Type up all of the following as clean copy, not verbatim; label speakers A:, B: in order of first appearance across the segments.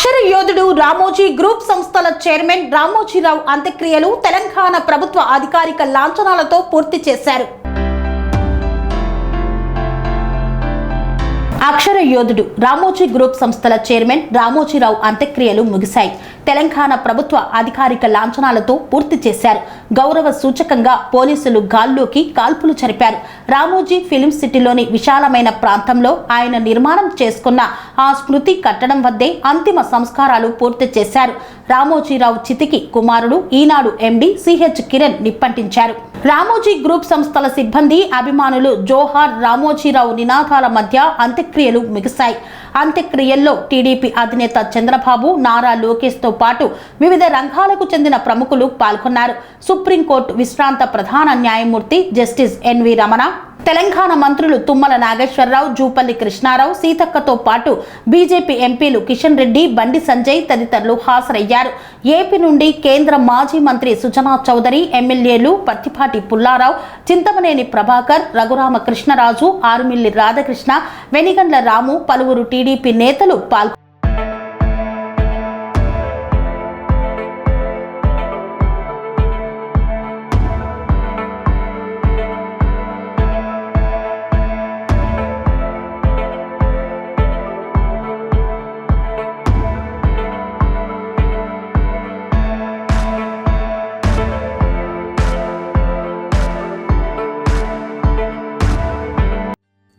A: అక్షర యోధుడు రామోజీ గ్రూప్ సంస్థల చైర్మన్ రామోజీరావు అంత్యక్రియలు తెలంగాణ ప్రభుత్వ అధికారిక లాంఛనాలతో పూర్తి చేశారు. అక్షర యోధుడు రామోజీ గ్రూప్ సంస్థల చైర్మన్ రామోజీరావు అంత్యక్రియలు ముగిశాయి. తెలంగాణ ప్రభుత్వ అధికారిక లాంఛనాలతో పూర్తి చేశారు. గౌరవ సూచకంగా పోలీసులు గాల్లోకి కాల్పులు జరిపారు. రామోజీ ఫిలిం సిటీలోని విశాలమైన ప్రాంతంలో ఆయన నిర్మాణం చేసుకున్న ఆ స్మృతి కట్టడం వద్దే అంతిమ సంస్కారాలు పూర్తి చేశారు. రామోజీరావు చితికి కుమారుడు ఈనాడు ఎండి సిహెచ్ కిరణ్ నిప్పంటించారు. రామోజీ గ్రూప్ సంస్థల సిబ్బంది అభిమానులు జోహార్ రామోజీరావు నినాదాల మధ్య అంత్యక్రియలు ముగిశాయి. అంత్యక్రియల్లో టీడీపీ అధినేత చంద్రబాబు, నారా లోకేష్ తో పాటు వివిధ రంగాలకు చెందిన ప్రముఖులు పాల్గొన్నారు. సుప్రీంకోర్టు విశ్రాంత ప్రధాన న్యాయమూర్తి జస్టిస్ ఎన్వి రమణ, తెలంగాణ మంత్రులు తుమ్మల నాగేశ్వరరావు, జూపల్లి కృష్ణారావు, సీతక్కతో పాటు బీజేపీ ఎంపీలు కిషన్ రెడ్డి, బండి సంజయ్ తదితరులు హాజరయ్యారు. ఏపీ నుండి కేంద్ర మాజీ మంత్రి సుజనా చౌదరి, ఎమ్మెల్యేలు పత్తిపాటి పుల్లారావు, చింతమనేని ప్రభాకర్, రఘురామ కృష్ణరాజు, ఆరుమిల్లి రాధాకృష్ణ, వెనిగండ్ల రాము, పలువురు టీడీపీ నేతలు పాల్గొన్నారు.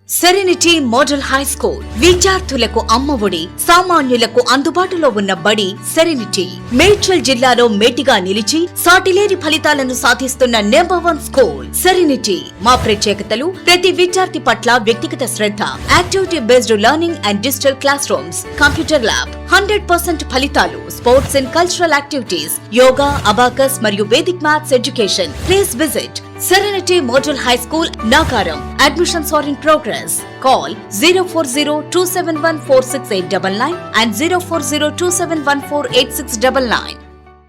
B: సెరెనిటీ మోడల్ హై స్కూల్ విద్యార్థులకు అమ్మఒడి, సామాన్యులకు అందుబాటులో ఉన్న బడి సెరెనిటీ. మేడ్చల్ జిల్లాలో మేటిగా నిలిచి సాటిలేని ఫలితాలను సాధిస్తున్న నెంబర్ 1 స్కూల్ సెరెనిటీ. మా ప్రత్యేకతలు ప్రతి విద్యార్థి పట్ల వ్యక్తిగత శ్రద్ధ, activity based learning and digital classrooms, computer lab, 100% ఫలితాలు, sports and cultural activities, yoga, abacus మరియు Vedic maths education. Please visit Serenity Model High School, Nagaram. Admissions are in progress. Call 040-271-46899 and 040-271-48699.